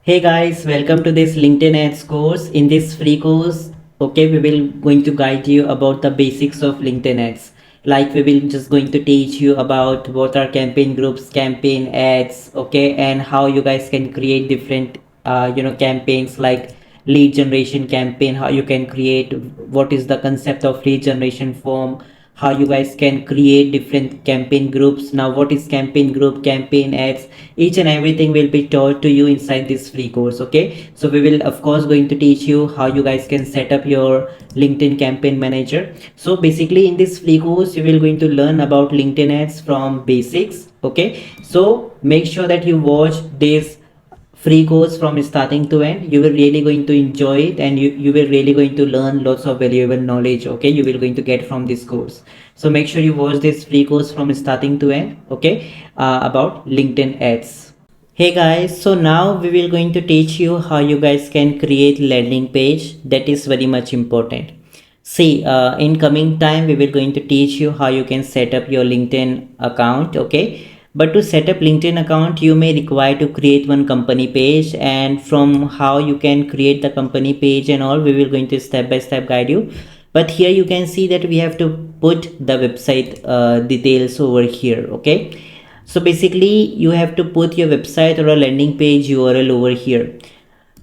Hey guys, welcome to this LinkedIn ads course. In this free course, we will going to guide you about the basics of LinkedIn ads. Like we will just going to teach you about what are campaign groups, campaign ads, and how you guys can create different campaigns like lead generation campaign, how you can create, what is the concept of lead generation form, how you guys can create different campaign groups. Now what is campaign group, campaign ads, each and everything will be taught to you inside this free course. So we will of course going to teach you how you guys can set up your LinkedIn campaign manager. So basically in this free course you will going to learn about LinkedIn ads from basics. So make sure that you watch this free course from starting to end. You will really going to enjoy it, and you will really going to learn lots of valuable knowledge. You will going to get from this course. So make sure you watch this free course from starting to end. About LinkedIn ads. Hey guys, so now we will going to teach you how you guys can create landing page. That is very much important. See, in coming time we will going to teach you how you can set up your LinkedIn account. But to set up LinkedIn account you may require to create one company page, and from how you can create the company page and all, we will going to step by step guide you. But here you can see that we have to put the website details over here. So basically you have to put your website or a landing page URL over here.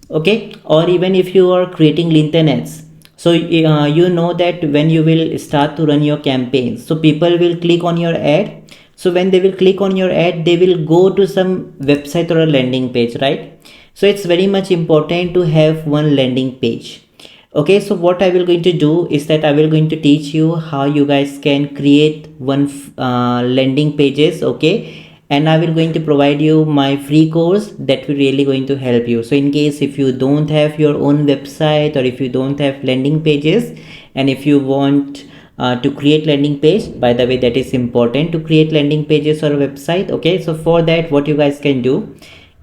Or even if you are creating LinkedIn ads, so you know that when you will start to run your campaigns, so people will click on your ad. So when they will click on your ad, they will go to some website or a landing page, right? So it's very much important to have one landing page. So what I will going to do is that I will going to teach you how you guys can create one landing pages. And I will going to provide you my free course that will really going to help you. So in case if you don't have your own website, or if you don't have landing pages, and if you want to create landing page, by the way, that is important to create landing pages or website. So for that, what you guys can do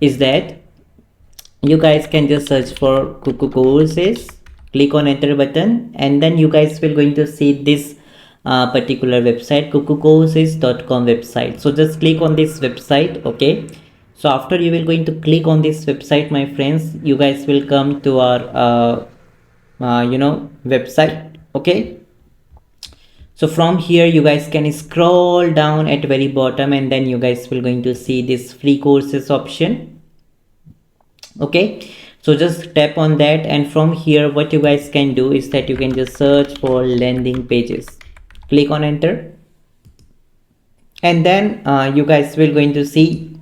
is that you guys can just search for Kuku courses, click on enter button, and then you guys will going to see this particular website, kukucourses.com website. So just click on this website. So after you will going to click on this website, my friends, you guys will come to our website. So from here you guys can scroll down at very bottom, and then you guys will going to see this free courses option. So just tap on that, and from here what you guys can do is that you can just search for landing pages, click on enter, and then you guys will going to see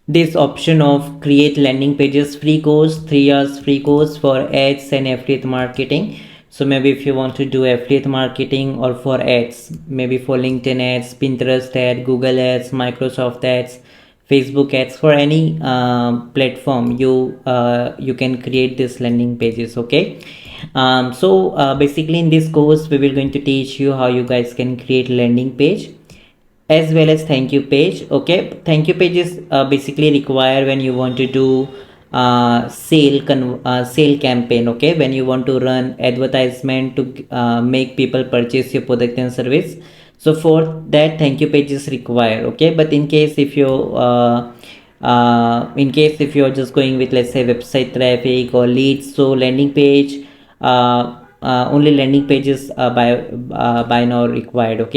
this option of create landing pages free course, 3 years free course for ads and affiliate marketing. So maybe if you want to do affiliate marketing or for ads, maybe for LinkedIn ads, Pinterest ads, Google ads, Microsoft ads, Facebook ads, for any platform, you can create this landing pages. So basically in this course we will going to teach you how you guys can create landing page as well as thank you page. Thank you pages basically require when you want to do sale campaign. When you want to run advertisement to make people purchase your product and service, so for that thank you page is required. But in case if you are just going with, let's say, website traffic or leads, so landing page, only landing pages by now required.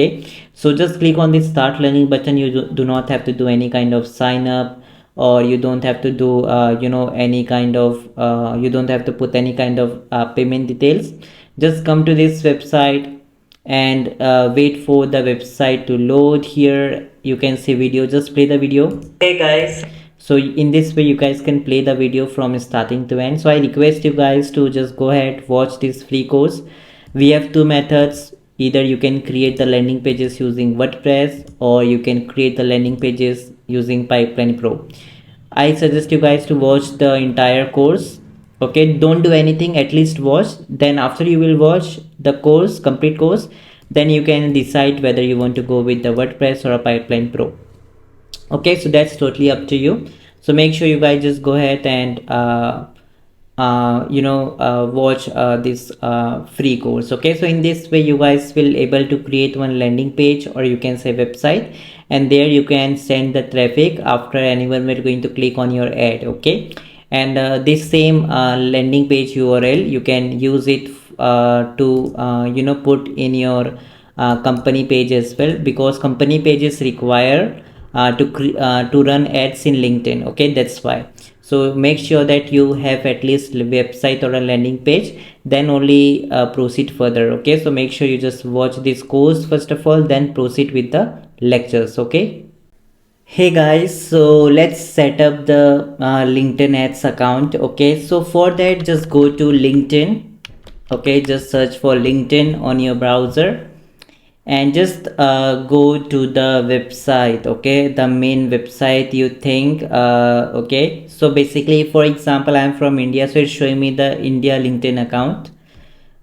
So just click on this start learning button. You do not have to do any kind of sign up, or you don't have to do any kind of you don't have to put any kind of payment details. Just come to this website and wait for the website to load. Here you can see video, just play the video. Hey guys, so in this way you guys can play the video from starting to end. So I request you guys to just go ahead, watch this free course. We have two methods: either you can create the landing pages using WordPress, or you can create the landing pages using Pipeline Pro. I suggest you guys to watch the entire course. Don't do anything, at least watch. Then after you will watch the course, complete course, then you can decide whether you want to go with the WordPress or a Pipeline Pro. So that's totally up to you. So make sure you guys just go ahead and watch this free course. So in this way you guys will able to create one landing page, or you can say website, and there you can send the traffic after anyone will going to click on your ad. And this same landing page URL, you can use it to put in your company page as well, because company pages require to run ads in LinkedIn. Okay, that's why. So make sure that you have at least website or a landing page, then only proceed further. Okay, so make sure you just watch this course first of all, then proceed with the lectures. Okay. Hey guys, so let's set up the LinkedIn ads account. Okay, so for that, just go to LinkedIn. Okay, just search for LinkedIn on your browser and just go to the website. Okay, the main website you think. Okay, so basically, for example, I'm from India, so it's showing me the India LinkedIn account,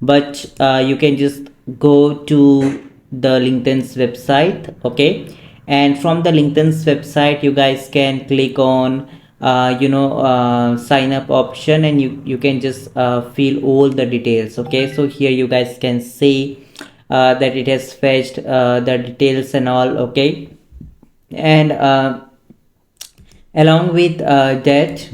but you can just go to the LinkedIn's website. Okay, and from the LinkedIn's website you guys can click on sign up option, and you can just fill all the details. Okay, so here you guys can see that it has fetched the details and all. Okay, and along with that,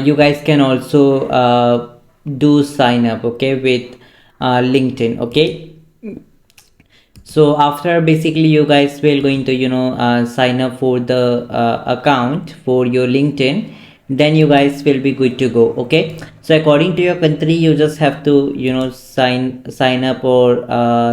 you guys can also do sign up, okay, with LinkedIn. Okay, so after basically you guys will going to sign up for the account for your LinkedIn, then you guys will be good to go. Okay, so according to your country you just have to sign up or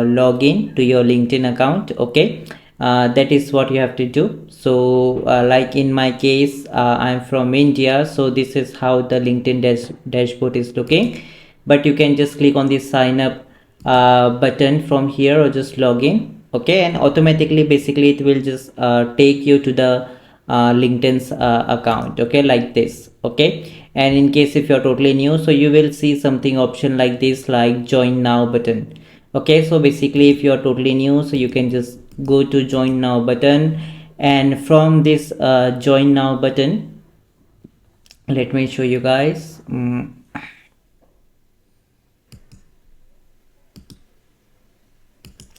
log in to your LinkedIn account. Okay, that is what you have to do. So like in my case, I'm from India, so this is how the LinkedIn dashboard is looking. But you can just click on the sign up button from here or just log in. Okay, and automatically basically it will just take you to the LinkedIn's account. Okay, like this. Okay, and in case if you're totally new, so you will see something option like this, like join now button. Okay, so basically if you're totally new, so you can just go to join now button, and from this join now button, let me show you guys.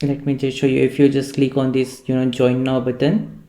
Let me just show you. If you just click on this join now button,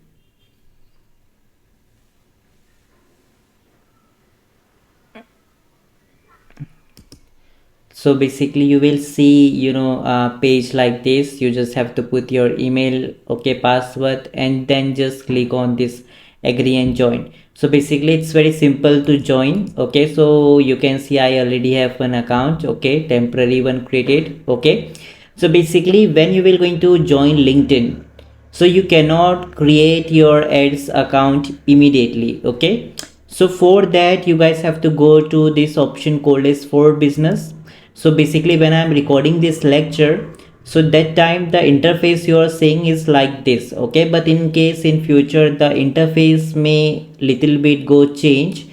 so basically you will see a page like this. You just have to put your email, okay, password, and then just click on this agree and join. So basically it's very simple to join. Okay, so you can see I already have an account. Okay, temporary one created. Okay, so basically when you will going to join LinkedIn, so you cannot create your ads account immediately. Okay, so for that you guys have to go to this option called as for business. So basically when I'm recording this lecture, so that time the interface you are seeing is like this. Okay, but in case in future the interface may little bit go change,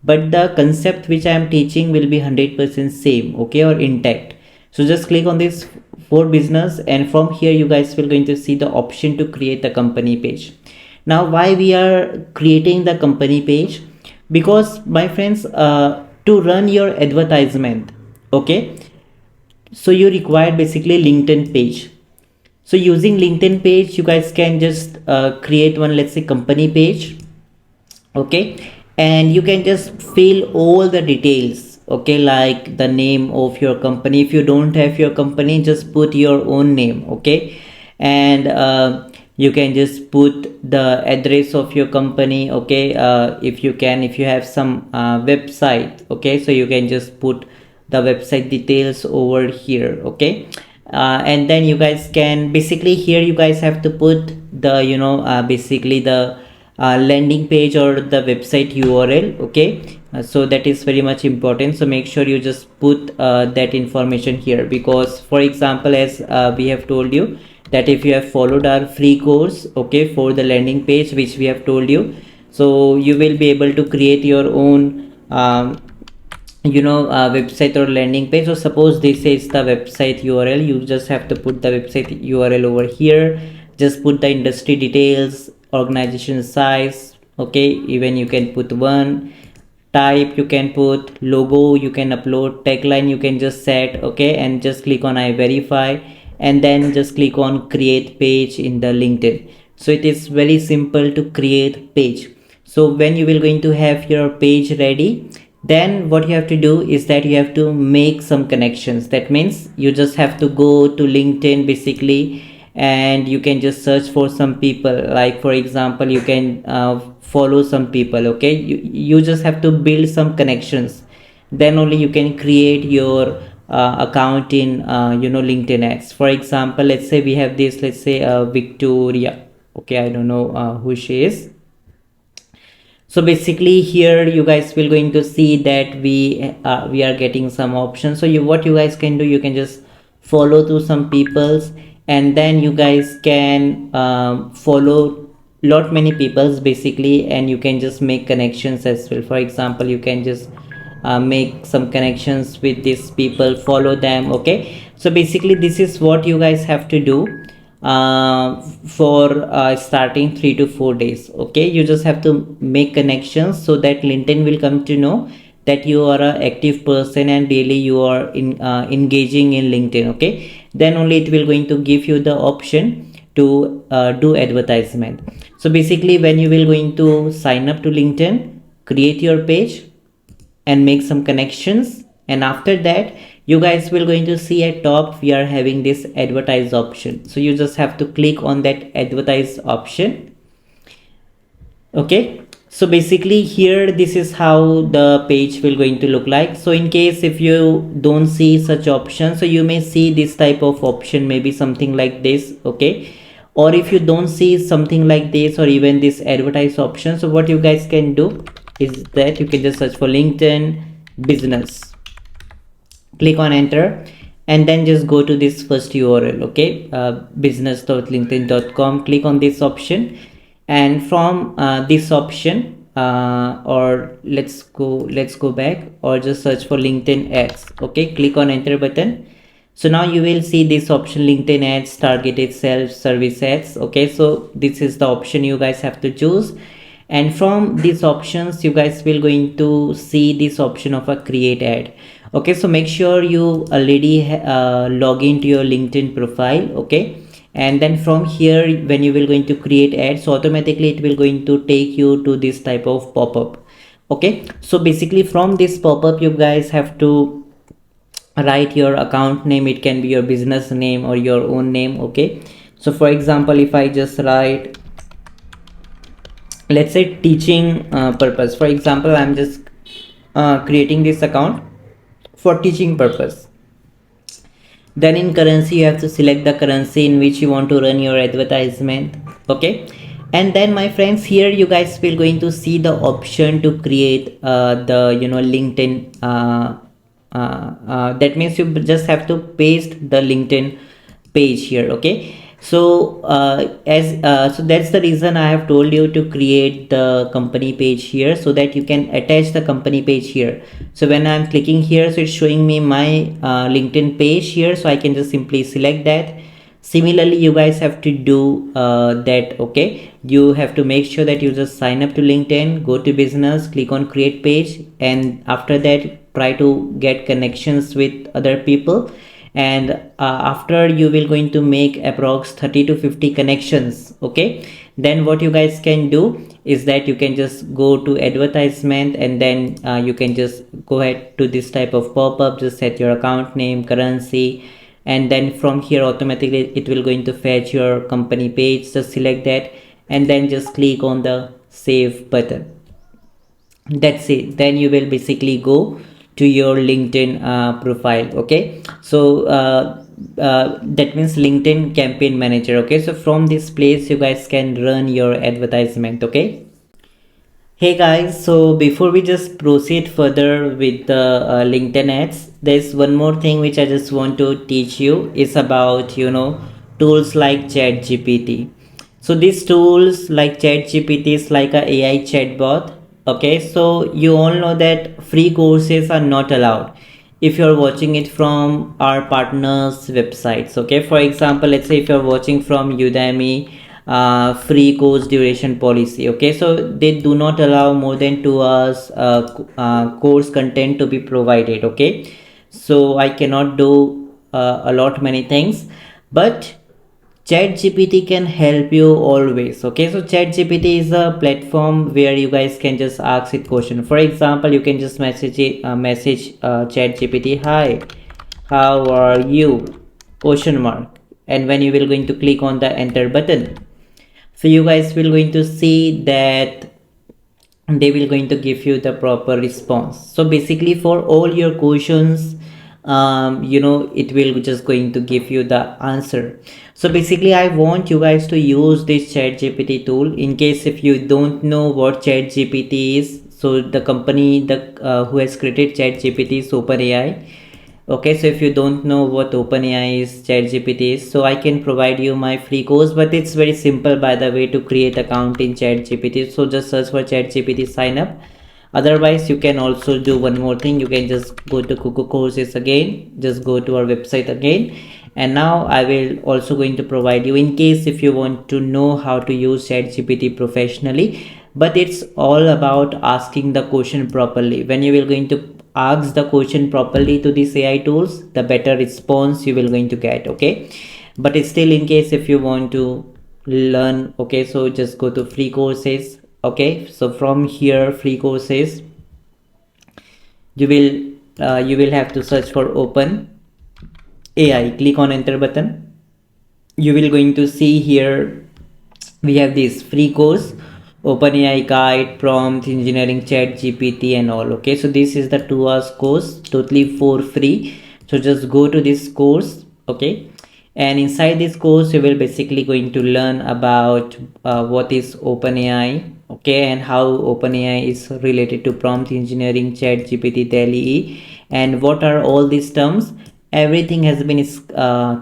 but the concept which I am teaching will be 100% same, okay, or intact. So just click on this for business, and from here you guys will going to see the option to create a company page. Now why we are creating the company page? Because my friends, to run your advertisement, okay, so you require basically LinkedIn page. So using LinkedIn page you guys can just create one, let's say, company page. Okay, and you can just fill all the details. Okay, like the name of your company. If you don't have your company, just put your own name. Okay, and you can just put the address of your company. Okay, if you can, if you have some website, okay, so you can just put the website details over here. Okay, and then you guys can basically here you guys have to put the basically the landing page or the website URL. Okay, so that is very much important. So make sure you just put that information here, because for example, as we have told you that if you have followed our free course, okay, for the landing page which we have told you, so you will be able to create your own website or landing page. So suppose this is the website URL, you just have to put the website URL over here. Just put the industry details, organization size, okay, even you can put one type, you can put logo, you can upload tagline, you can just set. Okay, and just click on I verify, and then just click on create page in the LinkedIn. So it is very simple to create page. So when you will going to have your page ready, then what you have to do is that you have to make some connections. That means you just have to go to LinkedIn basically, and you can just search for some people. Like for example, you can follow some people. Okay, you just have to build some connections, then only you can create your account in LinkedIn ads. For example, let's say we have this, let's say Victoria. Okay, I don't know who she is. So basically here you guys will going to see that we are getting some options. So what you guys can do, you can just follow to some peoples, and then you guys can follow lot many peoples basically, and you can just make connections as well. For example, you can just make some connections with these people, follow them. Okay, so basically this is what you guys have to do for starting 3 to 4 days. Okay, you just have to make connections so that LinkedIn will come to know that you are an active person and really you are engaging in LinkedIn. Okay, then only it will going to give you the option to do advertisement. So basically when you will going to sign up to LinkedIn, create your page and make some connections, and after that you guys will going to see at top we are having this advertise option. So you just have to click on that advertise option. Okay, so basically here this is how the page will going to look like. So in case if you don't see such option, so you may see this type of option, maybe something like this. Okay, or if you don't see something like this or even this advertise option, so what you guys can do is that you can just search for LinkedIn business, click on enter, and then just go to this first URL. Okay, business.linkedin.com, click on this option, and from this option or let's go back, or just search for LinkedIn ads. Okay, click on enter button. So now you will see this option, LinkedIn ads, targeted self-service ads. Okay, so this is the option you guys have to choose, and from these options you guys will going to see this option of a create ad. Okay, so make sure you already log into your LinkedIn profile. Okay, and then from here when you will going to create ads, so automatically it will going to take you to this type of pop-up. Okay, so basically from this pop-up you guys have to write your account name. It can be your business name or your own name. Okay, so for example, if I just write, let's say teaching purpose, for example, I'm just creating this account for teaching purpose. Then in currency you have to select the currency in which you want to run your advertisement. Okay, and then my friends, here you guys will going to see the option to create the LinkedIn that means you just have to paste the LinkedIn page here. Okay, so so that's the reason I have told you to create the company page here, so that you can attach the company page here. So when I'm clicking here, so it's showing me my LinkedIn page here, so I can just simply select that. Similarly you guys have to do that. Okay, you have to make sure that you just sign up to LinkedIn, go to business, click on create page, and after that try to get connections with other people, and after you will going to make approx 30 to 50 connections. Okay, then what you guys can do is that you can just go to advertisement, and then you can just go ahead to this type of pop-up, just set your account name, currency, and then from here automatically it will going to fetch your company page. Just select that and then just click on the save button. That's it. Then you will basically go to your LinkedIn profile. Okay, so that means LinkedIn campaign manager. Okay, so from this place you guys can run your advertisement. Okay, hey guys, so before we just proceed further with the LinkedIn ads, there's one more thing which I just want to teach you. Is about tools like ChatGPT. So these tools like ChatGPT is like a AI chatbot. Okay, so you all know that free courses are not allowed if you're watching it from our partners websites. Okay, for example, let's say if you're watching from Udemy, free course duration policy. Okay, so they do not allow more than 2 hours course content to be provided. Okay, so I cannot do a lot many things, but ChatGPT can help you always. Okay, so ChatGPT is a platform where you guys can just ask it question. For example, you can just message ChatGPT, hi, how are you, question mark, and when you will going to click on the enter button, so you guys will going to see that they will going to give you the proper response. So basically for all your questions, it will just going to give you the answer. So basically I want you guys to use this chat gpt tool. In case if you don't know what chat gpt is, so the company who has created chat gpt is OpenAI. Okay, so if you don't know what OpenAI is, ChatGPT is, so I can provide you my free course, but it's very simple by the way to create account in ChatGPT. So just search for ChatGPT, sign up. Otherwise, you can also do one more thing. You can just go to Google Courses again, just go to our website again. And now I will also going to provide you, in case if you want to know how to use ChatGPT professionally, but it's all about asking the question properly. When you will going to ask the question properly to these AI tools, the better response you will going to get. Okay, but it's still, in case if you want to learn, okay, so just go to free courses. Okay, so from here free courses, you will have to search for Open AI, click on enter button. You will going to see here we have this free course, OpenAI guide, prompt engineering, chat gpt and all. Okay, so this is the 2 hours course totally for free. So just go to this course. Okay, and inside this course you will basically going to learn about what is OpenAI, okay, and how OpenAI is related to prompt engineering, chat gpt, DALL-E, and what are all these terms. Everything has been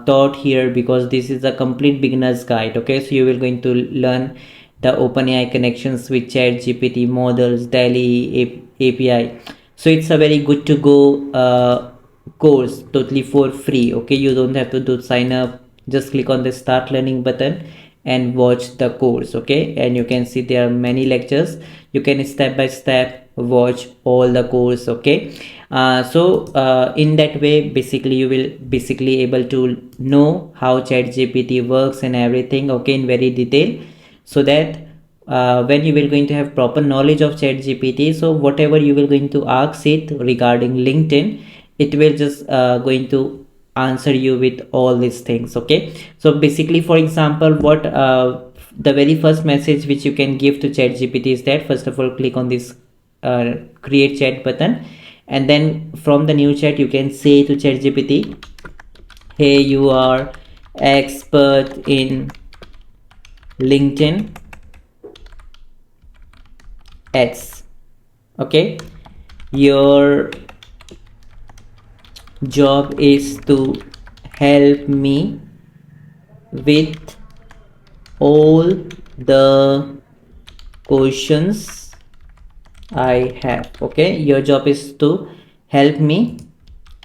taught here, because this is a complete beginner's guide. Okay, so you will going to learn the OpenAI connections with chat gpt, models, DALL-E, API. So it's a very good to go course totally for free. Okay, you don't have to do sign up, just click on the start learning button and watch the course. Okay, and you can see there are many lectures. You can step by step watch all the course. Okay, in that way basically you will basically able to know how chat gpt works and everything, okay, in very detail, so that when you will going to have proper knowledge of chat gpt, so whatever you will going to ask it regarding LinkedIn, it will just going to answer you with all these things. Okay, so basically, for example, what the very first message which you can give to chat gpt is that, first of all, click on this create chat button, and then from the new chat you can say to chat gpt, hey, you are expert in LinkedIn X. Okay, your job is to help me with all the questions I have. Okay, your job is to help me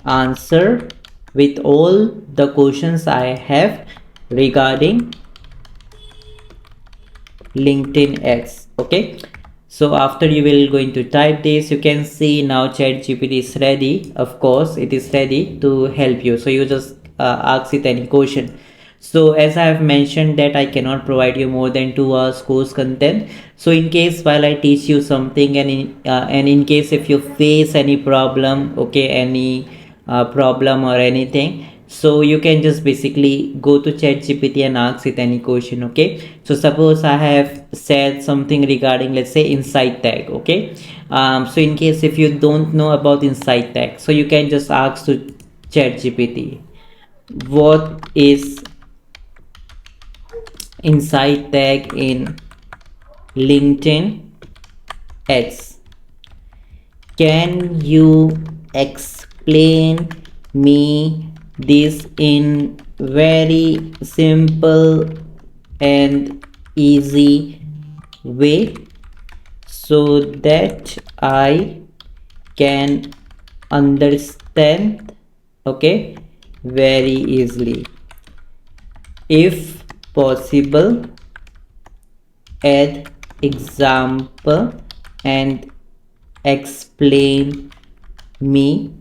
answer with all the questions I have regarding LinkedIn X. Okay, so after you will going to type this, you can see now chat gpt is ready. Of course it is ready to help you, so you just ask it any question. So as I have mentioned that I cannot provide you more than 2 hours course content. So in case while I teach you something, and in case if you face any problem, okay, any problem or anything, so you can just basically go to chat gpt and ask it any question. Okay, so suppose I have said something regarding, let's say, insight tag. Okay, so in case if you don't know about insight tag, so you can just ask to chat gpt, what is insight tag in LinkedIn X? Can you explain me this in very simple and easy way, so that I can understand, okay, very easily. If possible, add example and explain me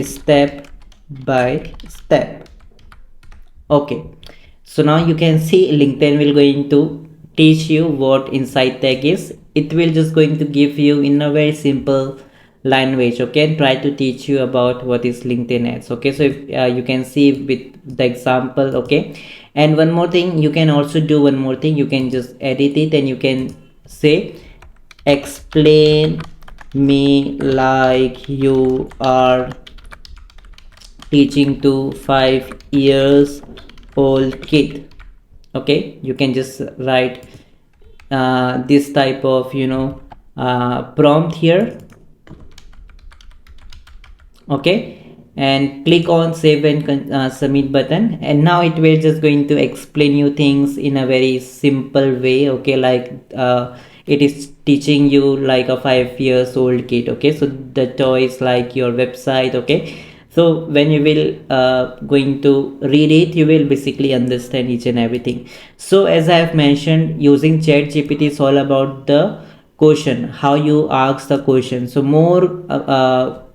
step by step. Okay, So now you can see LinkedIn will going to teach you what inside tag is. It will just going to give you in a very simple language, okay, and try to teach you about what is LinkedIn ads. Okay, so if you can see with the example, okay. And one more thing, you can also do one more thing, you can just edit it and you can say explain me like you are teaching to 5 years old kid. Okay, you can just write this type of prompt here. Okay, and click on save and submit button, and now it will just going to explain you things in a very simple way. Okay, like it is teaching you like a 5 years old kid. Okay, so the toy is like your website. Okay, so when you will going to read it, you will basically understand each and everything. So as I have mentioned, using chat gpt is all about the question, how you ask the question. So more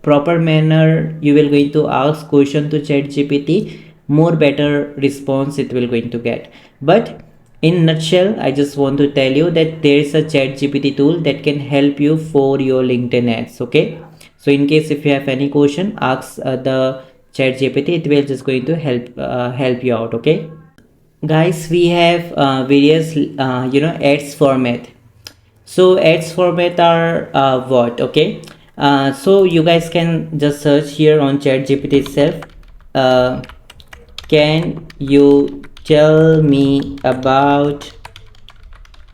proper manner you will going to ask question to chat gpt, more better response it will going to get. But in nutshell, I just want to tell you that there is a chat gpt tool that can help you for your LinkedIn ads. Okay, so in case if you have any question, ask the chat gpt, it will just going to help you out. Okay guys, we have various ads format. So ads format are what? Okay, so you guys can just search here on chat gpt itself. Can you tell me about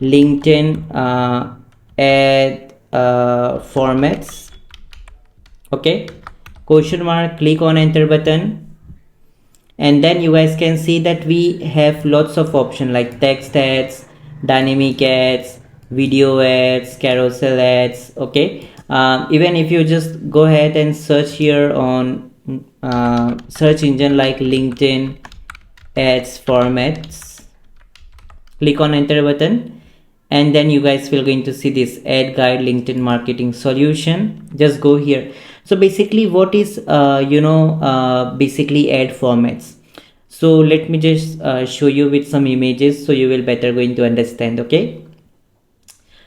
LinkedIn ad formats? Okay, question mark, click on enter button, and then you guys can see that we have lots of options like text ads, dynamic ads, video ads, carousel ads. Okay, even if you just go ahead and search here on search engine like LinkedIn ads formats, click on enter button, and then you guys will going to see this ad guide LinkedIn marketing solution. Just go here. So basically what is basically ad formats. So let me just show you with some images so you will better going to understand. Okay,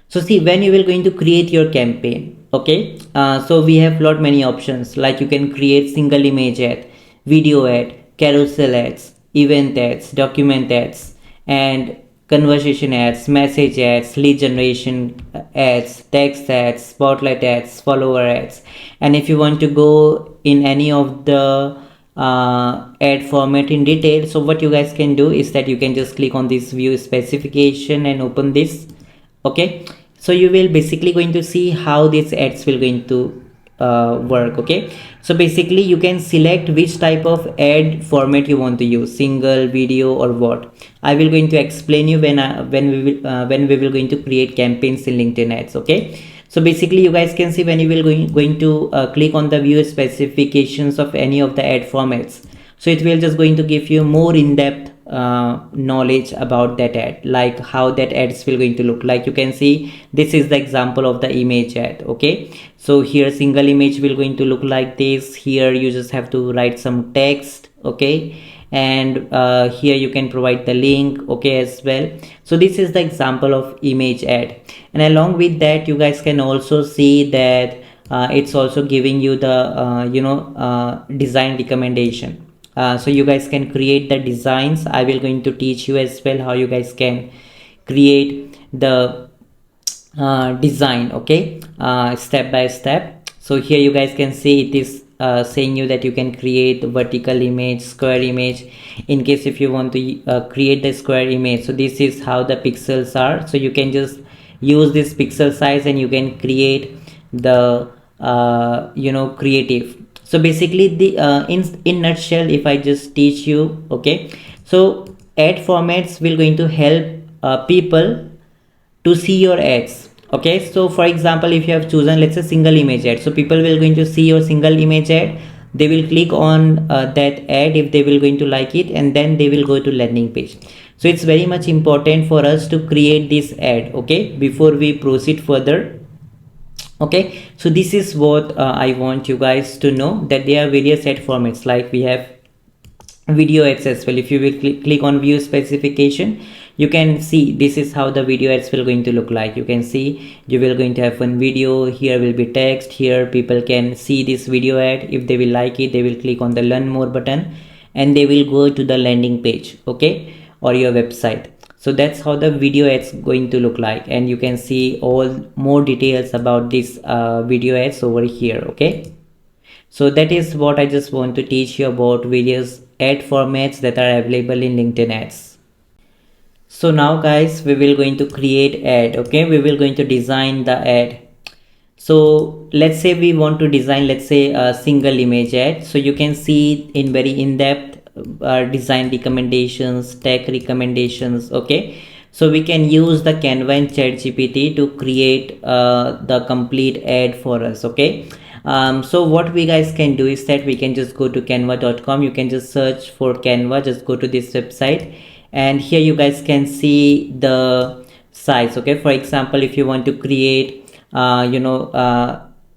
so see, when you will going to create your campaign, okay, so we have lot many options, like you can create single image ad, video ad, carousel ads, event ads, document ads, and conversation ads, message ads, lead generation ads, text ads, spotlight ads, follower ads. And if you want to go in any of the ad format in detail, so what you guys can do is that you can just click on this view specification and open this. Okay, so you will basically going to see how these ads will going to work. Okay, so basically you can select which type of ad format you want to use, single, video, or what. I will going to explain you when we will going to create campaigns in LinkedIn ads. Okay, so basically you guys can see when you will going to click on the view specifications of any of the ad formats, so it will just going to give you more in-depth knowledge about that ad, like how that ads will going to look like. You can see this is the example of the image ad. Okay, so here single image will going to look like this. Here you just have to write some text. Okay, and here you can provide the link. Okay, as well. So this is the example of image ad, and along with that you guys can also see that it's also giving you the design recommendation. So you guys can create the designs. I will going to teach you as well how you guys can create the design. Okay, step by step. So here you guys can see it is saying you that you can create vertical image, square image. In case if you want to create the square image, so this is how the pixels are. So you can just use this pixel size and you can create the creative. So basically the in nutshell, if I just teach you, okay, so ad formats will going to help people to see your ads. Okay, so for example, if you have chosen, let's say, single image ad, so people will going to see your single image ad, they will click on that ad if they will going to like it, and then they will go to landing page. So it's very much important for us to create this ad, okay, before we proceed further. Okay, so this is what I want you guys to know, that there are various ad formats, like we have video ads as well. If you will click on view specification, you can see this is how the video ads will going to look like. You can see you will going to have one video, here will be text, here people can see this video ad. If they will like it, they will click on the learn more button and they will go to the landing page, okay, or your website. So that's how the video ads going to look like, and you can see all more details about this video ads over here, okay. So that is what I just want to teach you about various ad formats that are available in LinkedIn ads. So now guys, we will going to create ad, okay. We will going to design the ad. So let's say we want to design, let's say, a single image ad. So you can see in very in-depth design recommendations, tech recommendations, okay. So we can use the Canva and ChatGPT to create the complete ad for us, okay. So what we guys can do is that we can just go to canva.com. You can just search for Canva, just go to this website, and here you guys can see the size, okay. For example, if you want to create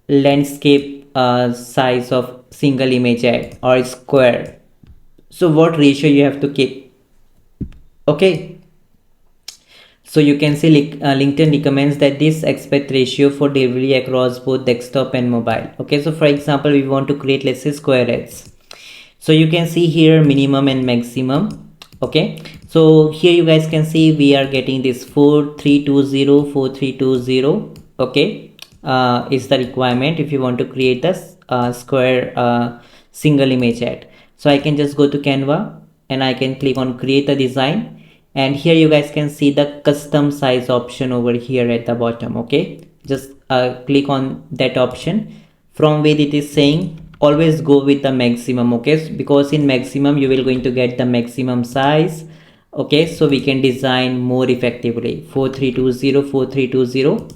landscape size of single image ad or square, so what ratio you have to keep, okay. So you can see LinkedIn recommends that this aspect ratio for delivery across both desktop and mobile, okay. So for example, we want to create, let's say, square ads. So you can see here minimum and maximum, okay. So here you guys can see we are getting this 4320, okay, is the requirement if you want to create this square single image ad. So I can just go to Canva and I can click on create a design, and here you guys can see the custom size option over here at the bottom, okay. Just click on that option, from where it is saying always go with the maximum, okay, because in maximum you will going to get the maximum size, okay. So we can design more effectively. 4320,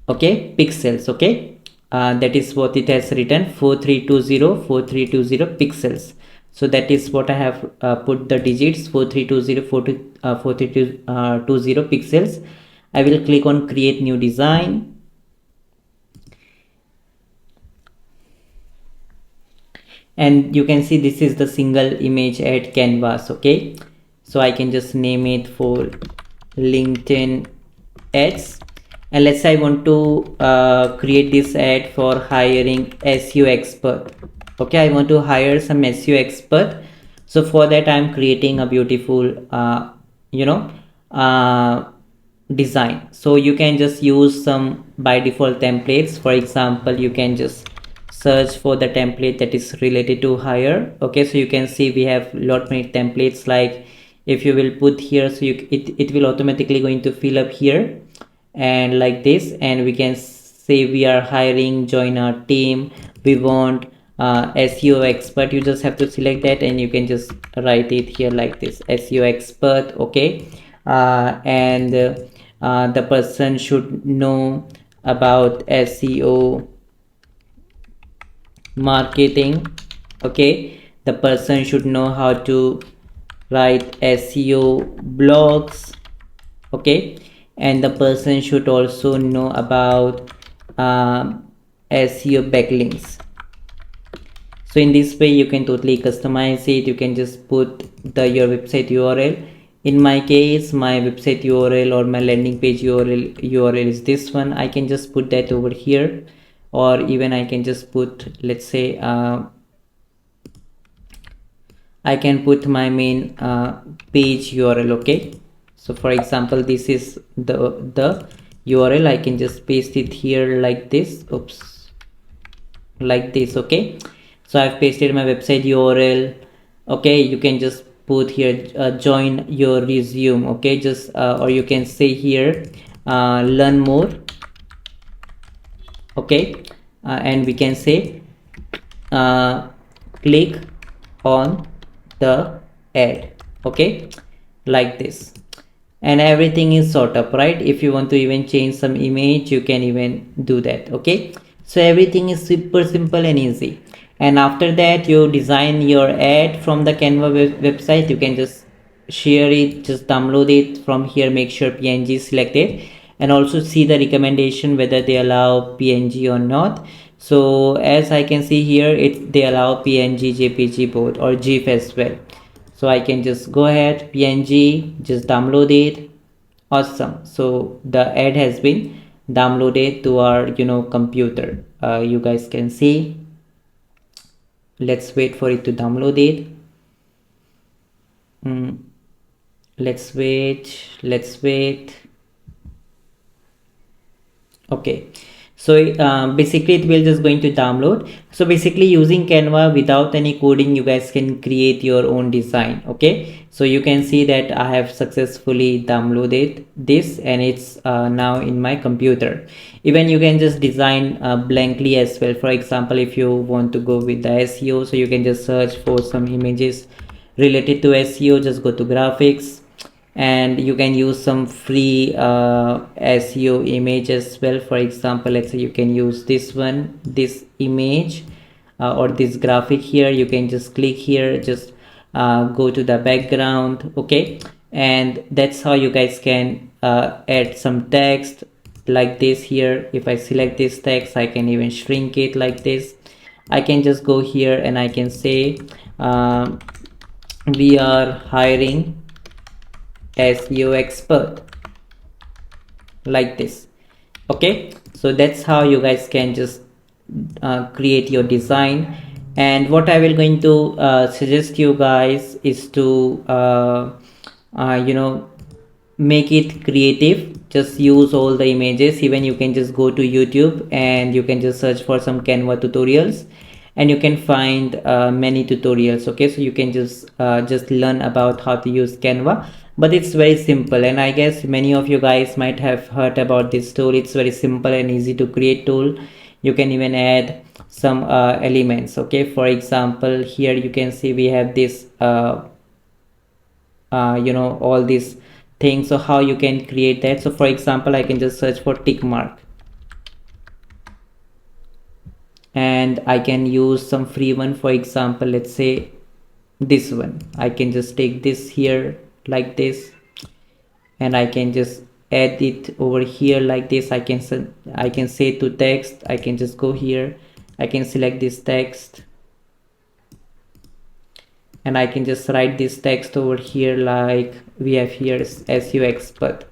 okay, pixels, okay. That is what it has written, 4320 pixels. So that is what I have put the digits, 4320 pixels. I will click on create new design, and you can see this is the single image ad canvas, okay. So I can just name it for LinkedIn ads, and let's say I want to create this ad for hiring SEO expert, okay. I want to hire some SEO expert. So for that I'm creating a beautiful design. So you can just use some by default templates. For example, you can just search for the template that is related to hire, okay. So you can see we have lot many templates, like if you will put here, so it will automatically going to fill up here and like this, and we can say we are hiring, join our team, we want SEO expert. You just have to select that and you can just write it here like this, SEO expert, okay. And the person should know about SEO marketing, okay. The person should know how to write SEO blogs, okay. And the person should also know about SEO backlinks. So in this way you can totally customize it. You can just put your website URL. In my case, my website URL or my landing page URL is this one. I can just put that over here, or even I can just put, let's say, I can put my main page URL, okay. So for example, this is the URL. I can just paste it here like this, oops, like this, okay. So I've pasted my website URL, okay. You can just put here join your resume, okay. Just or you can say here learn more, okay. And we can say click on the ad, okay, like this. And everything is sort of right. If you want to even change some image, you can even do that, okay. So everything is super simple and easy. And after that, you design your ad from the Canva website. You can just share it, just download it from here, make sure PNG is selected, and also see the recommendation whether they allow PNG or not. So as I can see here, they allow PNG, JPG both, or GIF as well. So I can just go ahead, PNG, just download it. Awesome. So the ad has been downloaded to our computer. You guys can see. Let's wait for it to download it. Let's wait. Okay, so basically it will just going to download. So basically using Canva without any coding, you guys can create your own design. Okay, so you can see that I have successfully downloaded this, and it's now in my computer. Even you can just design blankly as well. For example, if you want to go with the SEO, so you can just search for some images related to SEO. Just go to graphics, and you can use some free SEO image as well. For example, let's say you can use this one, this image, or this graphic here. You can just click here, just go to the background. Okay, and that's how you guys can add some text like this here. If I select this text, I can even shrink it like this. I can just go here and I can say we are hiring SEO expert, like this. Okay, so that's how you guys can just create your design. And what I will going to suggest you guys is to make it creative. Just use all the images. Even you can just go to YouTube and you can just search for some Canva tutorials, and you can find many tutorials. Okay, so you can just learn about how to use Canva, but it's very simple, and I guess many of you guys might have heard about this tool. It's very simple and easy to create tool. You can even add some elements. Okay, for example, here you can see we have this all these things. So how you can create that? So for example, I can just search for tick mark, and I can use some free one. For example, let's say this one. I can just take this here like this, and I can just add it over here like this. I can say to text, I can just go here, I can select this text, and I can just write this text over here like we have here SEO expert.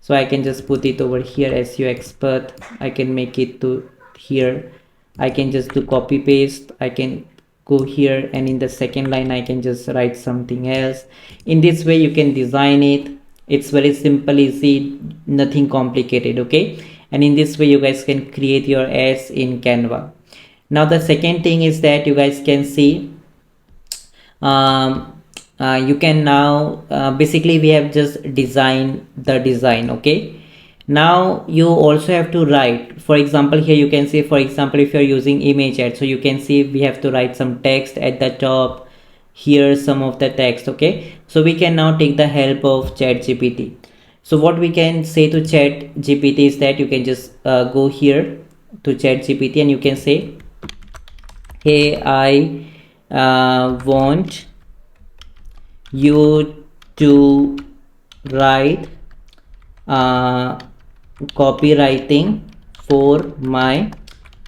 So I can just put it over here, SEO expert. I can make it to here. I can just do copy paste. I can go here, and in the second line I can just write something else. In this way you can design it. It's very simple, easy, nothing complicated. Okay, and in this way you guys can create your ads in Canva. Now the second thing is that you guys can see you can now basically we have just designed the design. Okay, now you also have to write. For example, here you can see, for example, if you're using image ad, so you can see we have to write some text at the top here, some of the text. Okay, so we can now take the help of ChatGPT. So what we can say to ChatGPT is that you can just go here to ChatGPT, and you can say, hey, I want you to write copywriting for my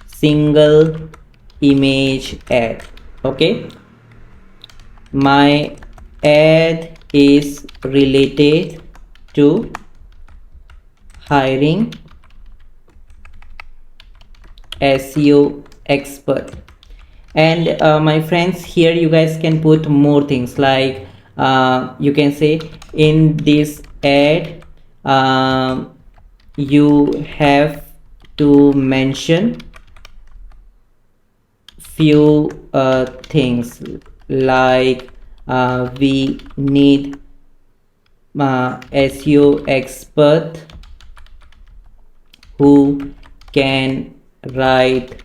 single image ad. Okay, my ad is related to hiring SEO expert. And my friends, here you guys can put more things like you can say in this ad you have to mention few things like we need SEO expert who can write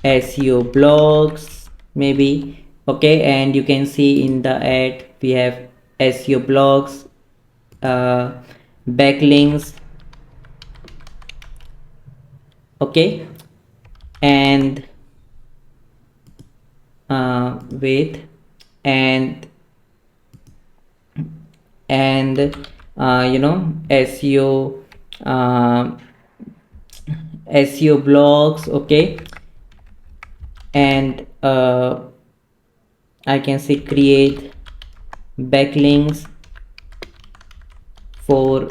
SEO blogs maybe. Okay, and you can see in the ad we have SEO blogs, backlinks. Okay, and wait, and SEO uh, SEO blogs, okay, and I can say create backlinks for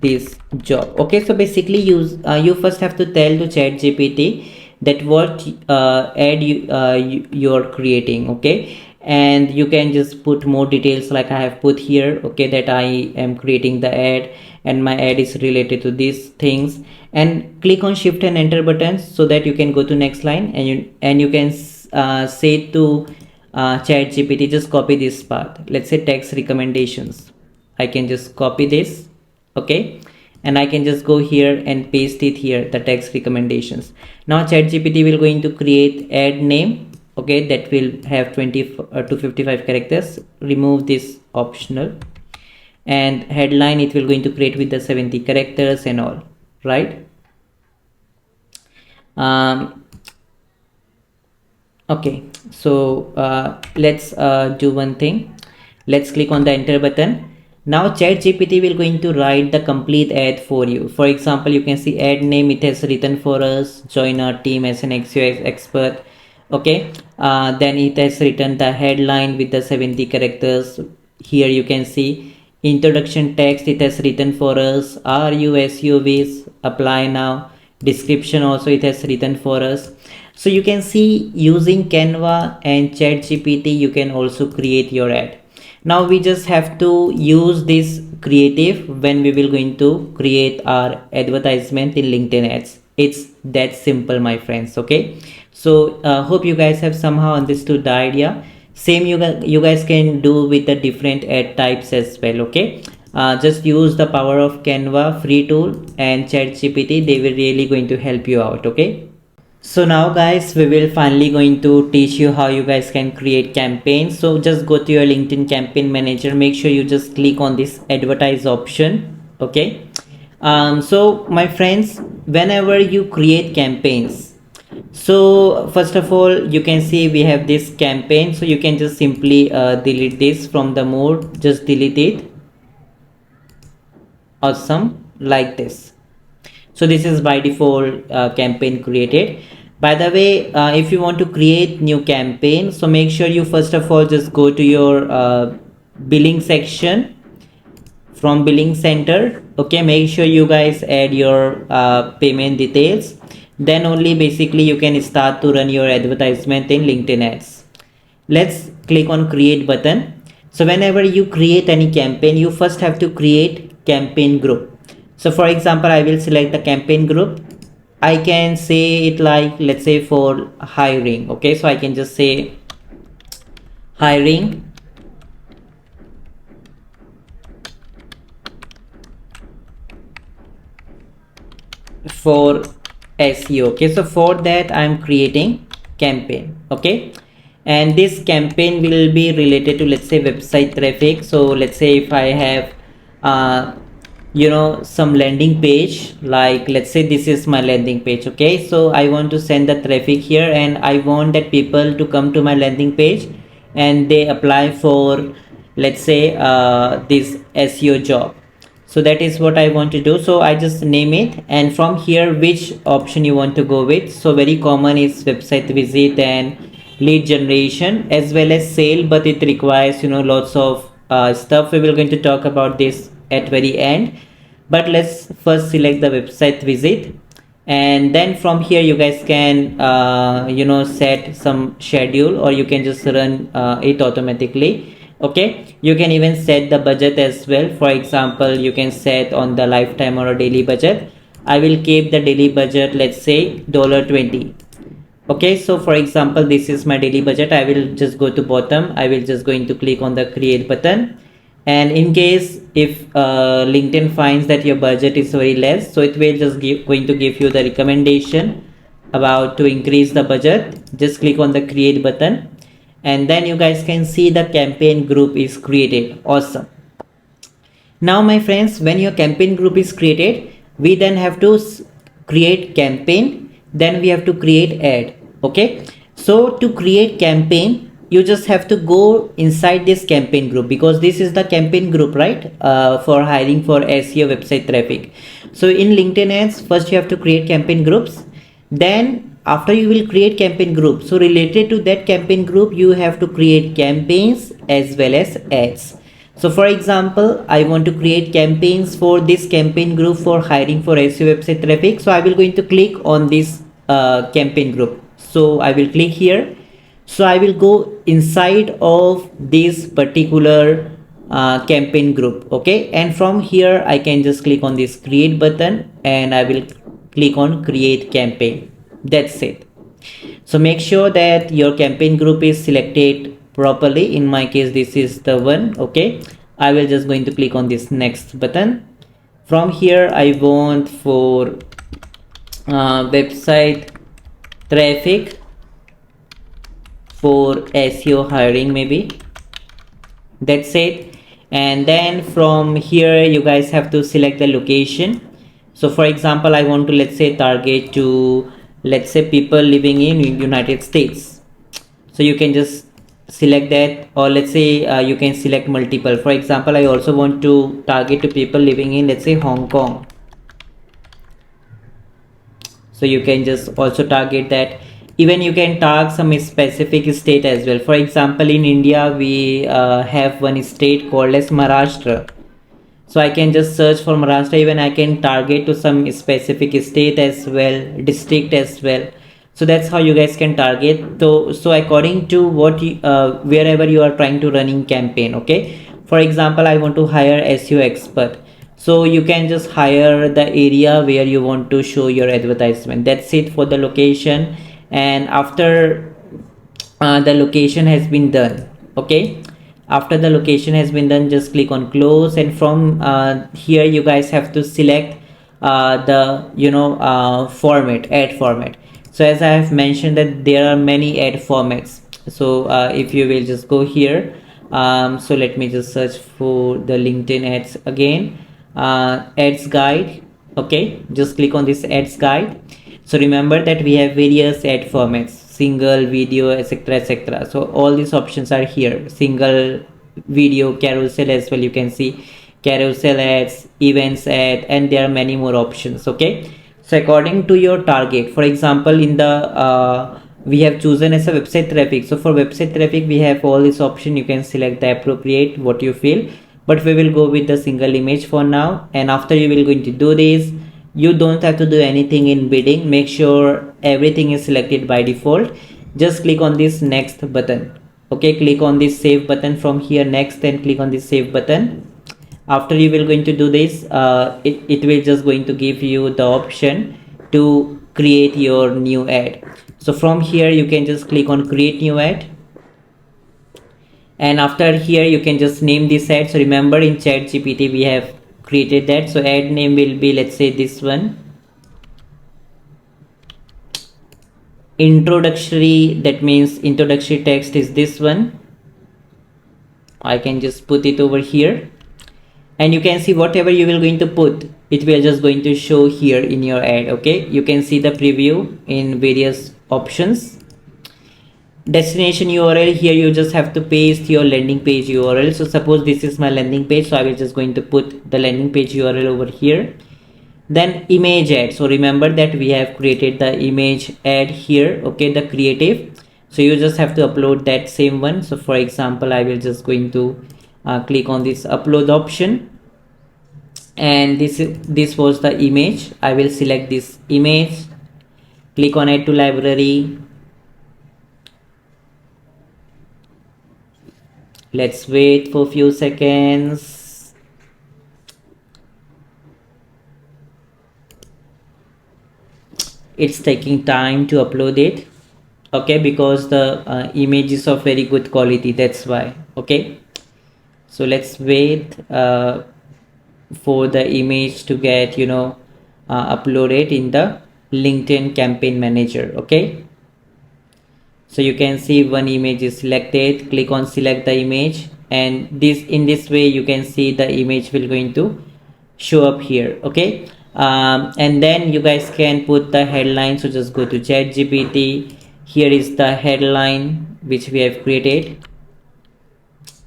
this job. Okay, so basically you first have to tell to ChatGPT that what ad you're creating, okay, and you can just put more details like I have put here, okay, that I am creating the ad and my ad is related to these things, and click on shift and enter buttons so that you can go to next line, and you can say to ChatGPT, just copy this part, let's say text recommendations. I can just copy this, okay, and I can just go here and paste it here, the text recommendations. Now ChatGPT will going to create ad name, okay, that will have 20 to 55 characters. Remove this optional, and headline it will going to create with the 70 characters and all, right? Okay, so let's do one thing. Let's click on the enter button. Now ChatGPT will going to write the complete ad for you. For example, you can see ad name, it has written for us, join our team as an XUI expert, okay. Then it has written the headline with the 70 characters. Here you can see introduction text, it has written for us, are you SUVs, apply now. Description also it has written for us. So you can see using Canva and ChatGPT you can also create your ad. Now we just have to use this creative when we will going to create our advertisement in LinkedIn ads. It's that simple, my friends, okay. So hope you guys have somehow understood the idea. Same you guys can do with the different ad types as well, okay. Just use the power of Canva free tool and ChatGPT, they will really going to help you out, okay. So now guys, we will finally going to teach you how you guys can create campaigns. So just go to your LinkedIn campaign manager, make sure you just click on this advertise option, okay. So my friends, whenever you create campaigns, so first of all you can see we have this campaign, so you can just simply delete this from the mode, just delete it. Awesome, like this. So this is by default campaign created. By the way, if you want to create new campaign, so make sure you first of all just go to your billing section from billing center, okay. Make sure you guys add your payment details, then only basically you can start to run your advertisement in LinkedIn ads. Let's click on create button. So whenever you create any campaign, you first have to create campaign group. So for example, I will select the campaign group. I can say it like, let's say for hiring, okay. So I can just say hiring for SEO, okay. So for that I'm creating campaign, okay, and this campaign will be related to, let's say, website traffic. So let's say if I have some landing page, like let's say this is my landing page, okay. So I want to send the traffic here and I want that people to come to my landing page and they apply for, let's say, this SEO job. So that is what I want to do. So I just name it, and from here which option you want to go with. So very common is website visit and lead generation as well as sale, but it requires lots of stuff. We will going to talk about this at very end, but let's first select the website visit, and then from here you guys can set some schedule, or you can just run it automatically, okay. You can even set the budget as well. For example, you can set on the lifetime or a daily budget. I will keep the daily budget, let's say $20, okay. So for example, this is my daily budget. I will just go to bottom, I will just going to click on the create button, and in case if LinkedIn finds that your budget is very less, so it will just going to give you the recommendation about to increase the budget. Just click on the create button, and then you guys can see the campaign group is created. Awesome. Now my friends, when your campaign group is created, we then have to create campaign, then we have to create ad, okay. So to create campaign, you just have to go inside this campaign group, because this is the campaign group, right, for hiring for SEO website traffic. So in LinkedIn ads, first you have to create campaign groups. Then after you will create campaign group, so related to that campaign group, you have to create campaigns as well as ads. So for example, I want to create campaigns for this campaign group for hiring for SEO website traffic. So I will going to click on this campaign group. So I will click here. So I will go inside of this particular campaign group. Okay, and from here I can just click on this create button and I will click on create campaign. That's it. So make sure that your campaign group is selected properly. In my case, this is the one. Okay, I will just going to click on this next button. From here I want for website traffic for SEO hiring, maybe. That's it. And then from here you guys have to select the location. So for example, I want to, let's say, target to, let's say, people living in United States. So you can just select that, or let's say you can select multiple. For example, I also want to target to people living in, let's say, Hong Kong. So you can just also target that. Even you can target some specific state as well. For example, in India we have one state called as Maharashtra. So I can just search for Maharashtra. Even I can target to some specific state as well, district as well. So that's how you guys can target. So according to what wherever you are trying to running campaign. Okay, for example, I want to hire SEO expert. So you can just hire the area where you want to show your advertisement. That's it for the location. And after the location has been done, okay, after the location has been done, just click on close. And from here you guys have to select the format, ad format. So as I have mentioned that there are many ad formats. So if you will just go here, so let me just search for the LinkedIn ads again, ads guide. Okay, just click on this ads guide. So remember that we have various ad formats, single, video, etc, etc. So all these options are here: single, video, carousel as well. You can see carousel ads, events ad, and there are many more options. Okay, so according to your target, for example, in the we have chosen as a website traffic. So for website traffic we have all this option. You can select the appropriate what you feel, but we will go with the single image for now. And after you will going to do this, you don't have to do anything in bidding. Make sure everything is selected by default. Just click on this next button. Okay, click on this save button from here, next, and click on this save button. After you will going to do this, it will just going to give you the option to create your new ad. So from here you can just click on create new ad, and after here you can just name this ad. So remember, in ChatGPT we have created that. So ad name will be, let's say, this one, introductory. That means introductory text is this one. I can just put it over here, and you can see whatever you will going to put, it will just going to show here in your ad. Okay, you can see the preview in various options. Destination URL, here you just have to paste your landing page URL. So suppose this is my landing page, so I will just going to put the landing page URL over here. Then image ad, so remember that we have created the image ad here. Okay, the creative, so you just have to upload that same one. So for example, I will just going to click on this upload option, and this was the image. I will select this image, click on add to library. Let's wait for a few seconds. It's taking time to upload it. Okay, because the image is of very good quality, that's why. Okay, so let's wait for the image to get uploaded in the LinkedIn campaign manager. Okay, so you can see one image is selected. Click on select the image, and in this way you can see the image will going to show up here. Okay, and then you guys can put the headline. So just go to ChatGPT. Here is the headline which we have created.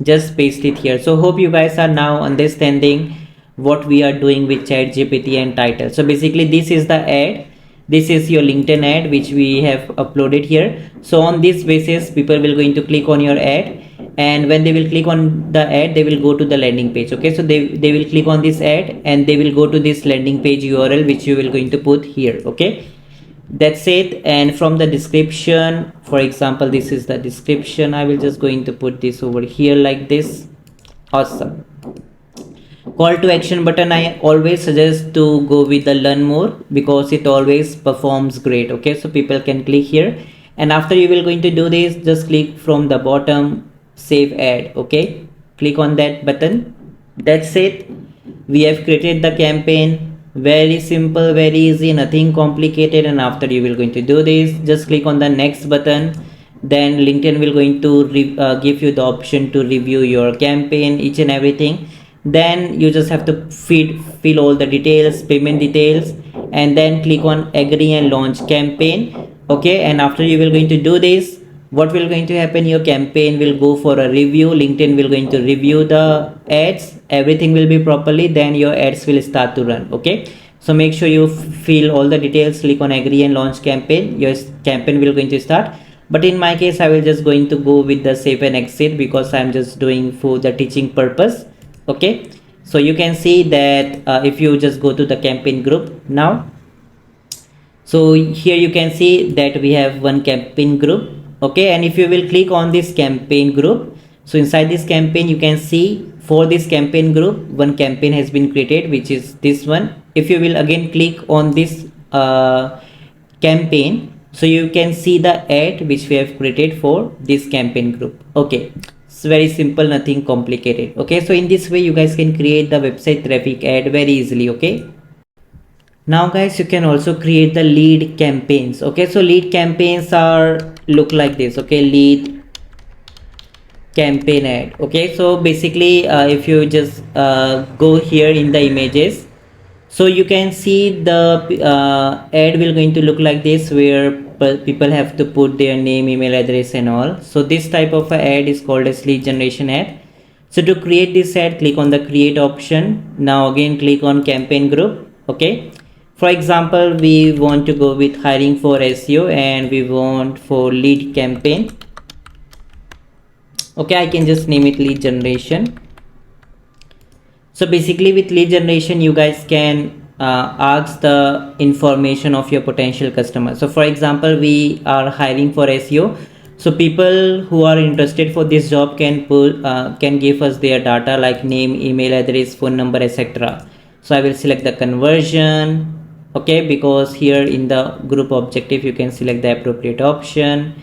Just paste it here. So hope you guys are now understanding what we are doing with ChatGPT and title. So basically this is the ad, this is your LinkedIn ad which we have uploaded here. So on this basis people will going to click on your ad, and when they will click on the ad they will go to the landing page. Okay, so they will click on this ad and they will go to this landing page URL which you will going to put here. Okay, that's it. And from the description, for example, this is the description, I will just going to put this over here like this. Awesome. Call to action button, I always suggest to go with the learn more because it always performs great. Okay, so people can click here, and after you will going to do this, just click from the bottom save ad. Okay, click on that button. That's it, we have created the campaign. Very simple, very easy, nothing complicated. And after you will going to do this, just click on the next button. Then LinkedIn will going to give you the option to review your campaign, each and everything. Then you just have to fill all the details, payment details, and then click on agree and launch campaign. Okay, and after you will going to do this, what will going to happen, your campaign will go for a review. LinkedIn will going to review the ads, everything will be properly, then your ads will start to run. Okay, so make sure you fill all the details, click on agree and launch campaign, your campaign will going to start. But in my case I will just going to go with the save and exit because I'm just doing for the teaching purpose. Okay, so you can see that if you just go to the campaign group now, so here you can see that we have one campaign group. Okay, and if you will click on this campaign group, so inside this campaign you can see for this campaign group one campaign has been created, which is this one. If you will again click on this campaign, so you can see the ad which we have created for this campaign group. Okay, it's very simple, nothing complicated. Okay, so in this way you guys can create the website traffic ad very easily. Okay, now guys you can also create the lead campaigns. Okay, so lead campaigns are look like this. Okay, lead campaign ad. Okay, so basically if you just go here in the images, so you can see the ad will going to look like this, where people have to put their name, email address and all. So this type of a ad is called as lead generation ad. So to create this ad, click on the create option. Now again click on campaign group. Okay, for example we want to go with hiring for SEO and we want for lead campaign. Okay, I can just name it lead generation. So basically with lead generation you guys can ask the information of your potential customer. So for example we are hiring for SEO, so people who are interested for this job can give us their data like name, email address, phone number, etc. So I will select the conversion. Okay, because here in the group objective you can select the appropriate option.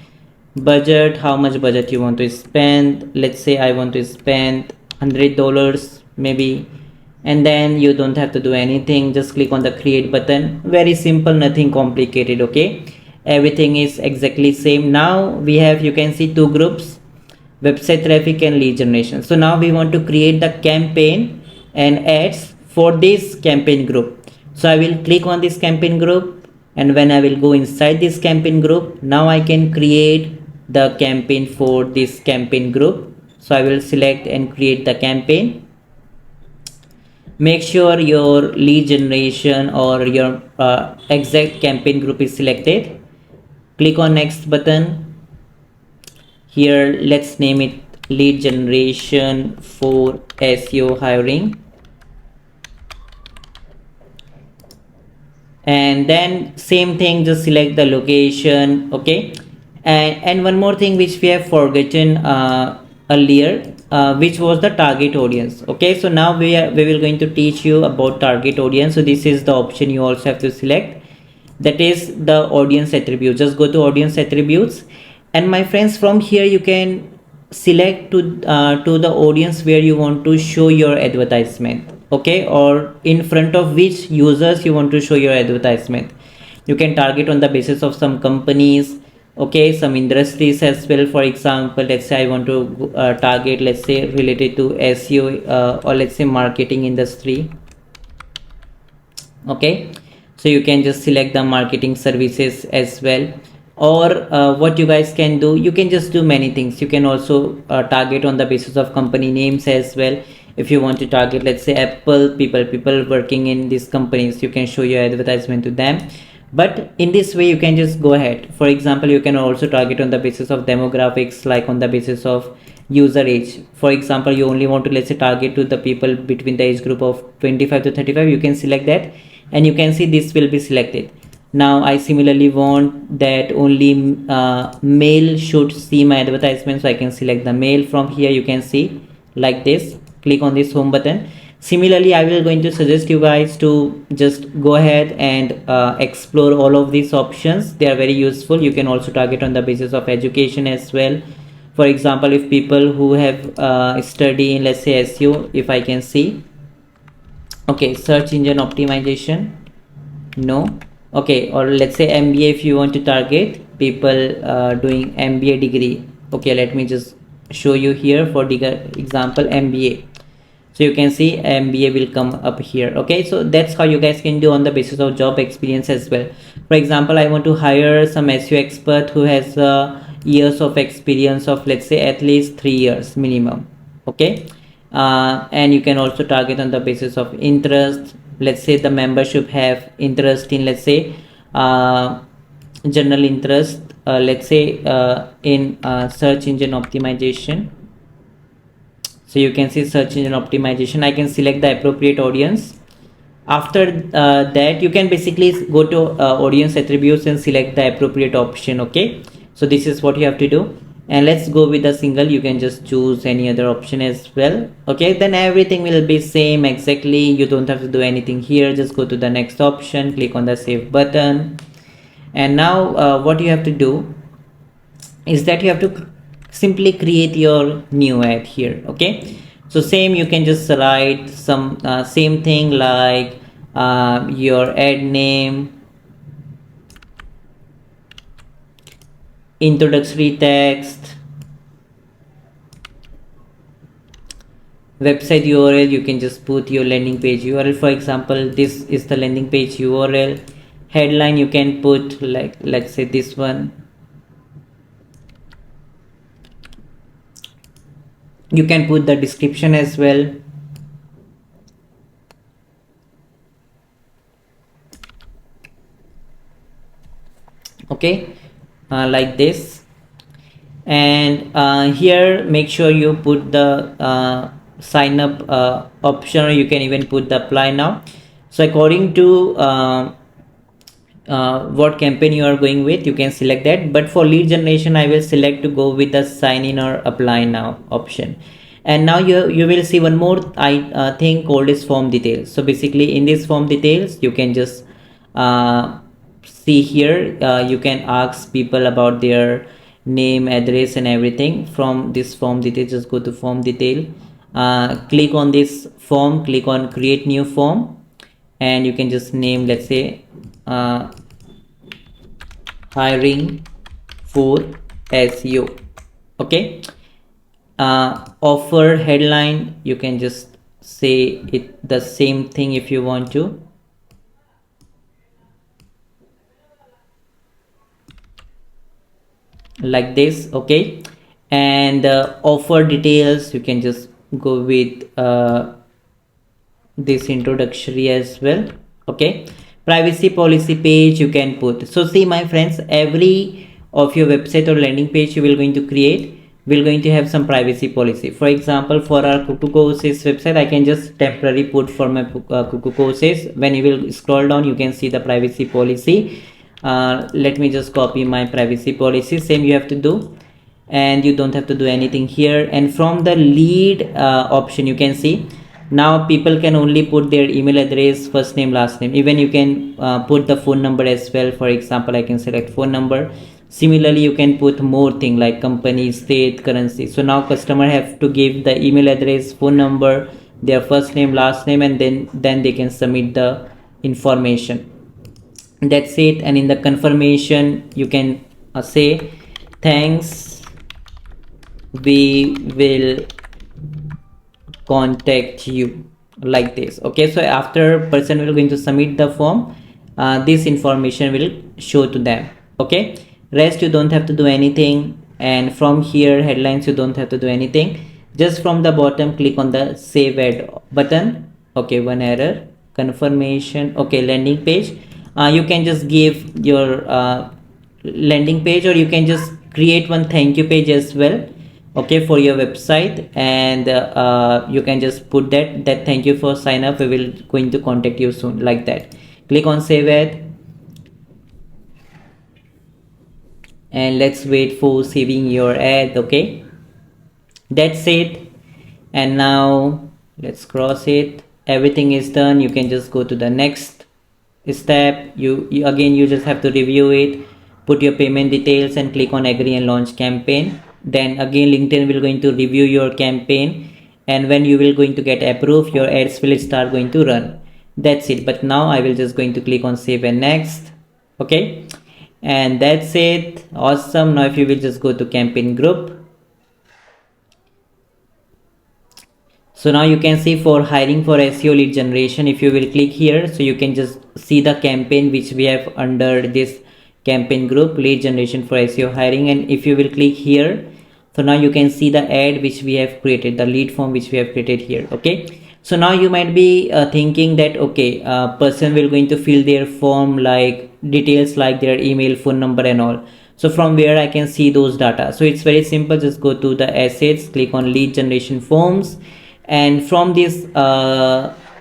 Budget, how much budget you want to spend. Let's say I want to spend $100 maybe, and then you don't have to do anything, just click on the create button. Very simple, nothing complicated. Okay, everything is exactly same. Now we have, you can see two groups, website traffic and lead generation. So now we want to create the campaign and ads for this campaign group. So I will click on this campaign group, and when I will go inside this campaign group, now I can create the campaign for this campaign group. So I will select and create the campaign. Make sure your lead generation or your exact campaign group is selected. Click on next button. Here let's name it lead generation for SEO hiring. And then same thing, just select the location. Okay, and one more thing which we have forgotten earlier, which was the target audience. Okay, so now we will going to teach you about target audience. So this is the option you also have to select, that is the audience attribute. Just go to audience attributes, and my friends, from here you can select to the audience where you want to show your advertisement. Okay, or in front of which users you want to show your advertisement. You can target on the basis of some companies, okay, some industries as well. For example, let's say I want to target, let's say related to SEO or let's say marketing industry. Okay, so you can just select the marketing services as well. Or what you guys can do, you can just do many things. You can also target on the basis of company names as well. If you want to target, let's say Apple people working in these companies, you can show your advertisement to them. But in this way you can just go ahead. For example, you can also target on the basis of demographics, like on the basis of user age. For example, you only want to, let's say, target to the people between the age group of 25 to 35. You can select that, and you can see this will be selected. Now I similarly want that only male should see my advertisement, so I can select the male. From here you can see like this, click on this home button. Similarly, I will going to suggest you guys to just go ahead and explore all of these options. They are very useful. You can also target on the basis of education as well. For example, if people who have study in, let's say, SEO, if I can see, okay, search engine optimization, no, okay, or let's say MBA, if you want to target people doing MBA degree. Okay, let me just show you here for the example MBA. So you can see MBA will come up here. Okay, so that's how you guys can do on the basis of job experience as well. For example, I want to hire some SEO expert who has years of experience of, let's say, at least 3 years minimum. Okay, and you can also target on the basis of interest. Let's say the member should have interest in, let's say, general interest, let's say in search engine optimization. So you can see search engine optimization. I can select the appropriate audience. After that, you can basically go to audience attributes and select the appropriate option. Okay, so this is what you have to do. And let's go with a single. You can just choose any other option as well. Okay, then everything will be same exactly. You don't have to do anything here. Just go to the next option, click on the save button. And now what you have to do is that you have to simply create your new ad here. Okay, so same, you can just write some same thing like your ad name, introductory text, website URL. You can just put your landing page URL. For example, this is the landing page URL. Headline, you can put like, let's say, this one. You can put the description as well. Okay, like this. And here make sure you put the sign up option, or you can even put the apply now. So according to what campaign you are going with, you can select that. But for lead generation, I will select to go with the sign in or apply now option. And now you will see one more thing called is form details. So basically in this form details, you can just see here, you can ask people about their name, address and everything. From this form detail, just go to form detail, click on this form, click on create new form, and you can just name, let's say, hiring for SEO. Okay, offer headline, you can just say it the same thing if you want to. Like this. Okay, and offer details, you can just go with this introductory as well. Okay, privacy policy page you can put. So see my friends, every of your website or landing page you will going to create will going to have some privacy policy. For example, for our Cuckoo Courses website, I can just temporarily put for my Cuckoo Courses. When you will scroll down, you can see the privacy policy. Let me just copy my privacy policy. Same you have to do, and you don't have to do anything here. And from the lead option, you can see now people can only put their email address, first name, last name. Even you can put the phone number as well. For example, I can select phone number. Similarly, you can put more thing like company, state, currency. So now customer have to give the email address, phone number, their first name, last name, and then they can submit the information. That's it. And in the confirmation, you can say thanks, we will contact you, like this. Okay, so after person will going to submit the form, this information will show to them. Okay, rest you don't have to do anything. And from here, headlines, you don't have to do anything. Just from the bottom, click on the save ad button. Okay, one error, confirmation. Okay, landing page. You can just give your landing page, or you can just create one thank you page as well, okay, for your website. And you can just put that thank you for sign up, we will going to contact you soon, like that. Click on save ad, and let's wait for saving your ad. Okay, that's it. And now let's cross it. Everything is done. You can just go to the next step. You again, you just have to review it, put your payment details, and click on agree and launch campaign. Then again, LinkedIn will going to review your campaign, and when you will going to get approved, your ads will start going to run. That's it. But now I will just going to click on save and next. Okay, and that's it. Awesome. Now if you will just go to campaign group. So now you can see for hiring for SEO lead generation, if you will click here, so you can just see the campaign which we have under this campaign group, lead generation for SEO hiring. And if you will click here, so now you can see the ad which we have created, the lead form which we have created here. Okay, so now you might be thinking that, okay, person will going to fill their form, like details like their email, phone number and all. So from where I can see those data? So it's very simple. Just go to the assets, click on lead generation forms, and from this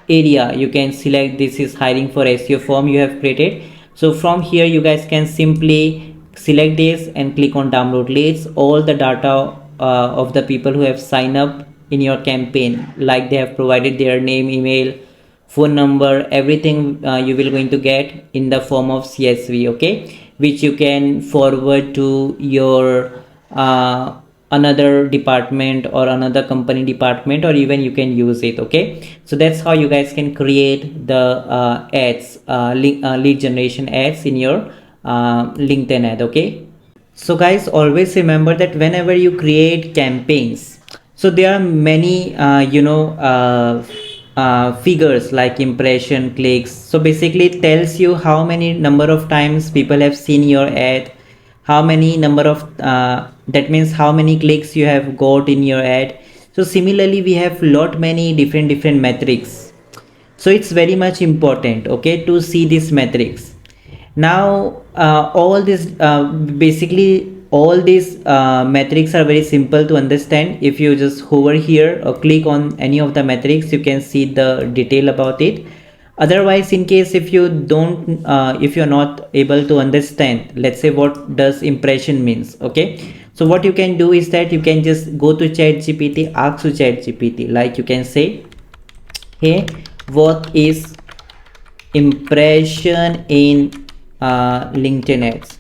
area you can select, this is hiring for SEO form you have created. So from here you guys can simply select this and click on download leads, all the data of the people who have signed up in your campaign, like they have provided their name, email, phone number, everything you will going to get in the form of CSV. Okay, which you can forward to your another department or another company department, or even you can use it. Okay, so that's how you guys can create the ads, lead generation ads in your LinkedIn ad. Okay, so guys, always remember that whenever you create campaigns, so there are many figures like impression, clicks. So basically it tells you how many number of times people have seen your ad, how many number of that means how many clicks you have got in your ad. So similarly we have lot many different metrics, so it's very much important, okay, to see these metrics. Now all this basically all these metrics are very simple to understand. If you just hover here or click on any of the metrics, you can see the detail about it. Otherwise, in case if you don't if you're not able to understand, let's say what does impression means, okay, so what you can do is that you can just go to ChatGPT, ask to ChatGPT, like you can say, hey, what is impression in LinkedIn ads?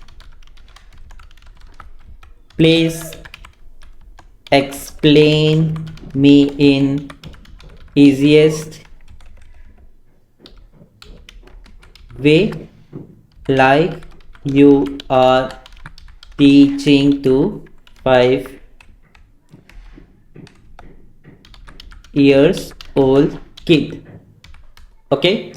Please explain me in easiest way, like you are teaching to 5 years old kid. Okay,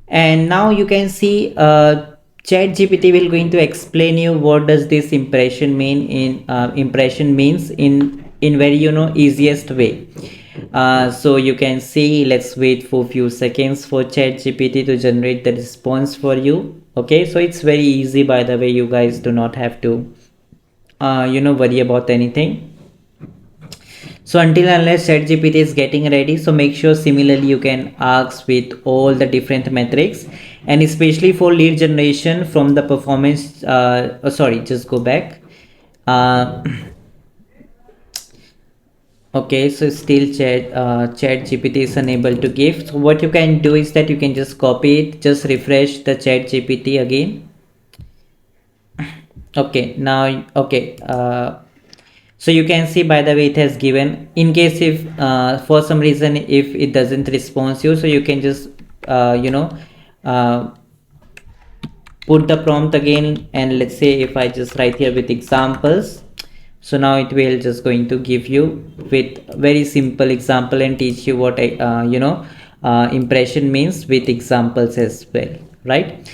and now you can see ChatGPT will going to explain you what does this impression mean in impression means in very easiest way. So you can see, let's wait for a few seconds for ChatGPT to generate the response for you. Okay, so it's very easy, by the way. You guys do not have to worry about anything. So until unless ChatGPT is getting ready, so make sure similarly you can ask with all the different metrics, and especially for lead generation from the performance sorry, just go back. Okay, so still ChatGPT is unable to give. So what you can do is that you can just copy it, just refresh the ChatGPT again. Okay, now okay, so you can see, by the way, it has given. In case if for some reason if it doesn't respond you, so you can just put the prompt again, and let's say if I just write here with examples, so now it will just going to give you with very simple example and teach you what impression means with examples as well, right?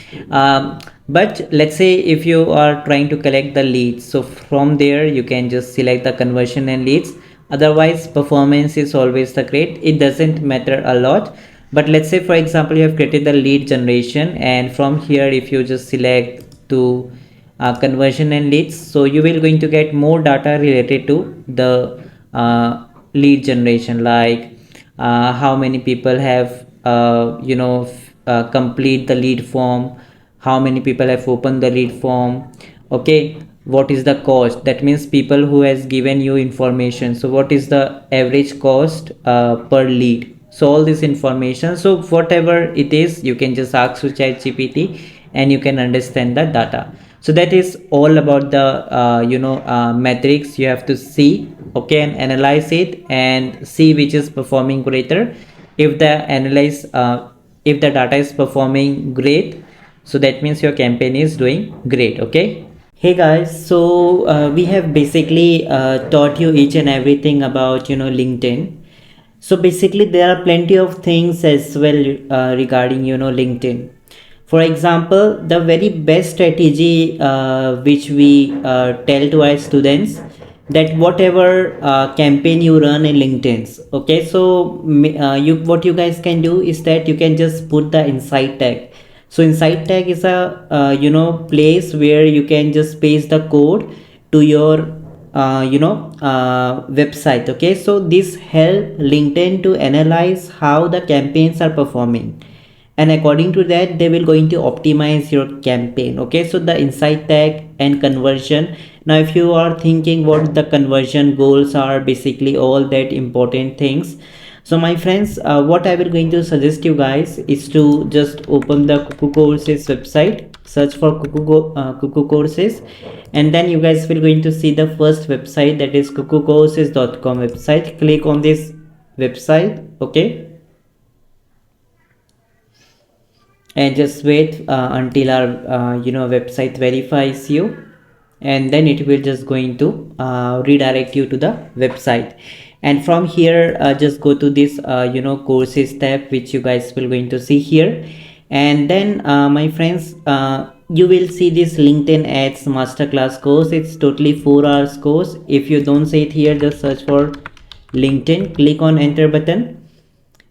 But let's say if you are trying to collect the leads, so from there you can just select the conversion and leads. Otherwise performance is always the great. It doesn't matter a lot. But let's say for example you have created the lead generation, and from here if you just select to conversion and leads, so you will going to get more data related to the lead generation, like how many people have complete the lead form, how many people have opened the lead form. Okay, what is the cost? That means people who has given you information, so what is the average cost per lead? So all this information, so whatever it is, you can just ask to ChatGPT and you can understand the data. So that is all about the metrics you have to see, okay, and analyze it and see which is performing greater. If the analyze if the data is performing great, so that means your campaign is doing great. Okay. Hey guys, so we have basically taught you each and everything about LinkedIn. So basically there are plenty of things as well regarding LinkedIn. For example, the very best strategy which we tell to our students, that whatever campaign you run in LinkedIn, okay, so you what you guys can do is that you can just put the inside tag. So inside tag is a place where you can just paste the code to your website. Okay, so this help LinkedIn to analyze how the campaigns are performing, and according to that they will going to optimize your campaign. Okay, so the insight tag and conversion. Now if you are thinking what the conversion goals are, basically all that important things. So my friends, what I will going to suggest you guys is to just open the Kuku Courses website, search for Kuku Courses, and then you guys will going to see the first website, that is kukucourses.com website. Click on this website. Okay, and just wait until our website verifies you, and then it will just going to redirect you to the website. And from here just go to this courses tab, which you guys will going to see here. And then my friends, you will see this LinkedIn ads masterclass course. It's totally 4 hours course. If you don't see it here, just search for LinkedIn, click on enter button,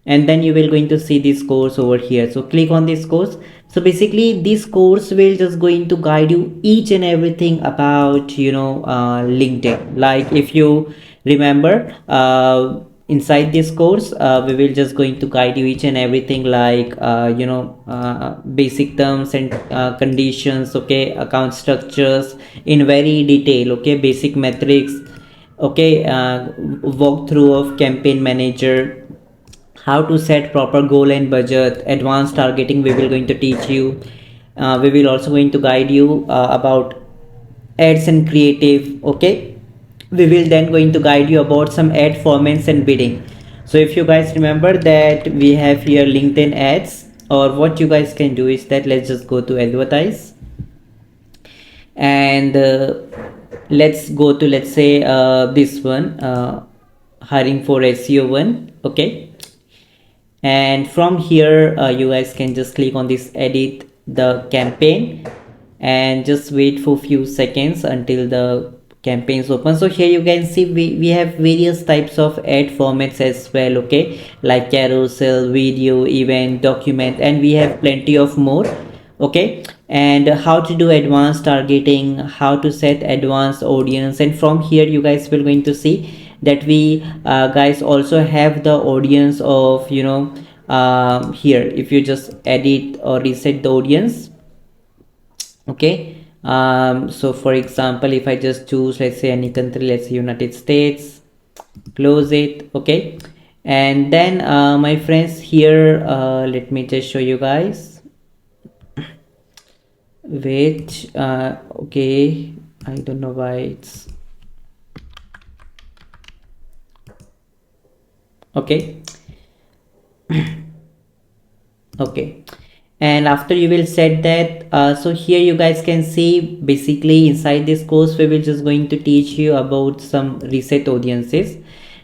and then you will going to see this course over here. So click on this course. So basically this course will just going to guide you each and everything about LinkedIn. Like if you remember, inside this course we will just going to guide you each and everything, like basic terms and conditions, okay, account structures in very detail, okay, basic metrics, okay, walkthrough of campaign manager, how to set proper goal and budget, advanced targeting we will going to teach you. We will also going to guide you about ads and creative. Okay, we will then going to guide you about some ad formats and bidding. So if you guys remember that we have here LinkedIn ads, or what you guys can do is that let's just go to advertise, and let's go to, let's say this one, hiring for SEO one. Okay, and from here you guys can just click on this edit the campaign and just wait for few seconds until the campaigns open. So here you can see we have various types of ad formats as well, okay, like carousel, video, event, document, and we have plenty of more. Okay, and how to do advanced targeting, how to set advanced audience. And from here you guys will going to see that we guys also have the audience of here. If you just edit or reset the audience, okay, so for example if I just choose, let's say any country, let's say United States, close it. Okay, and then my friends here, let me just show you guys. Wait, okay, I don't know why it's okay. Okay, and after you will set that, so here you guys can see basically inside this course we will just going to teach you about some reset audiences.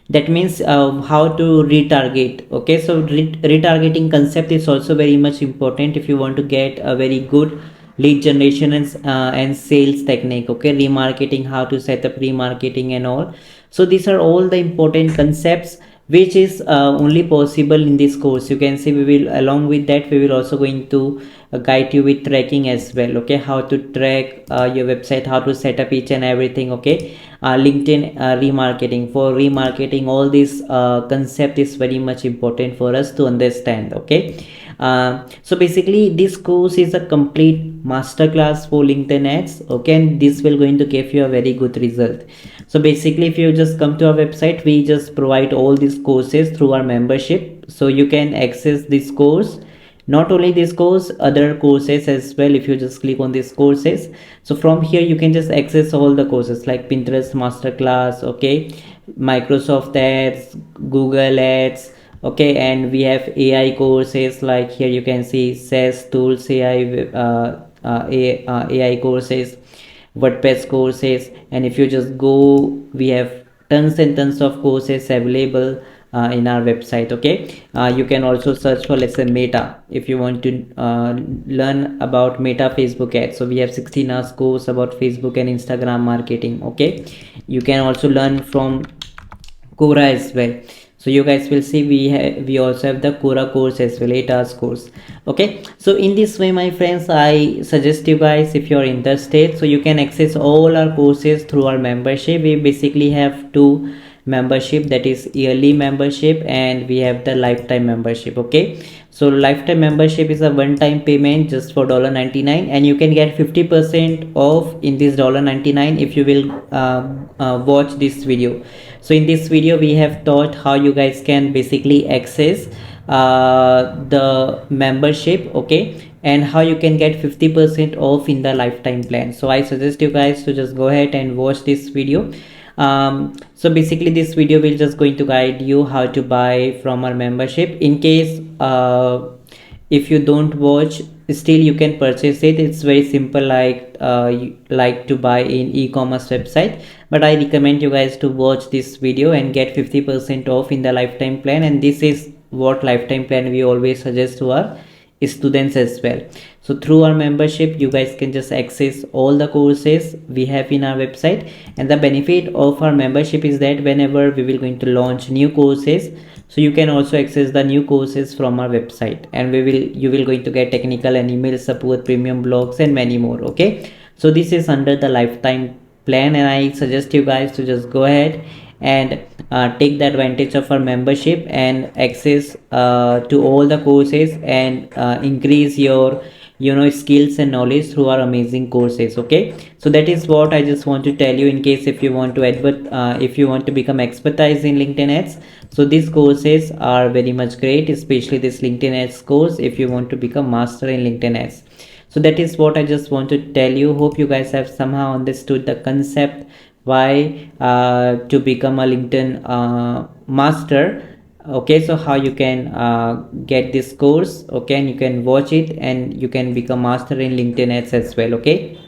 That means how to retarget. Okay, so retargeting concept is also very much important if you want to get a very good lead generation and sales technique, okay, remarketing, how to set up remarketing and all. So these are all the important concepts which is only possible in this course. You can see we will, along with that, we will also going to guide you with tracking as well, okay, how to track your website, how to set up each and everything, okay. LinkedIn remarketing, for remarketing, all this concept is very much important for us to understand, okay. So basically this course is a complete masterclass for LinkedIn ads, okay, and this will going to give you a very good result. So basically if you just come to our website, we just provide all these courses through our membership, so you can access this course, not only this course, other courses as well. If you just click on these courses, so from here you can just access all the courses like Pinterest masterclass, okay, Microsoft ads, Google ads, okay, and we have AI courses, like here you can see SaaS tools, AI courses, WordPress courses, and if you just go, we have tons and tons of courses available in our website, okay. You can also search for, let's say, Meta, if you want to learn about Meta Facebook ads. So we have 16 hours course about Facebook and Instagram marketing, okay. You can also learn from Quora as well. So you guys will see we also have the Quora course as well, 8 hours course, okay. So in this way, my friends, I suggest you guys, if you're interested, so you can access all our courses through our membership. We basically have two membership, that is yearly membership, and we have the lifetime membership, okay. So lifetime membership is a one-time payment just for $99, and you can get 50% off in this $99 if you will watch this video. So in this video we have taught how you guys can basically access the membership, okay, and how you can get 50% off in the lifetime plan. So I suggest you guys to just go ahead and watch this video. So basically this video will just going to guide you how to buy from our membership. In case if you don't watch, still you can purchase it. It's very simple, like to buy in e-commerce website, but I recommend you guys to watch this video and get 50% off in the lifetime plan. And this is what lifetime plan we always suggest to our students as well. So through our membership, you guys can just access all the courses we have in our website. And the benefit of our membership is that whenever we will going to launch new courses, so you can also access the new courses from our website, and you will going to get technical and email support, premium blogs, and many more, okay. So this is under the lifetime plan, and I suggest you guys to just go ahead and take the advantage of our membership and access to all the courses, and increase your skills and knowledge through our amazing courses, okay. So that is what I just want to tell you, in case if you want to if you want to become expertise in LinkedIn ads. So these courses are very much great, especially this LinkedIn ads course, if you want to become master in LinkedIn ads. So that is what I just want to tell you. Hope you guys have somehow understood the concept, why to become a LinkedIn master, okay. So how you can get this course, okay, and you can watch it and you can become master in LinkedIn ads as well, okay.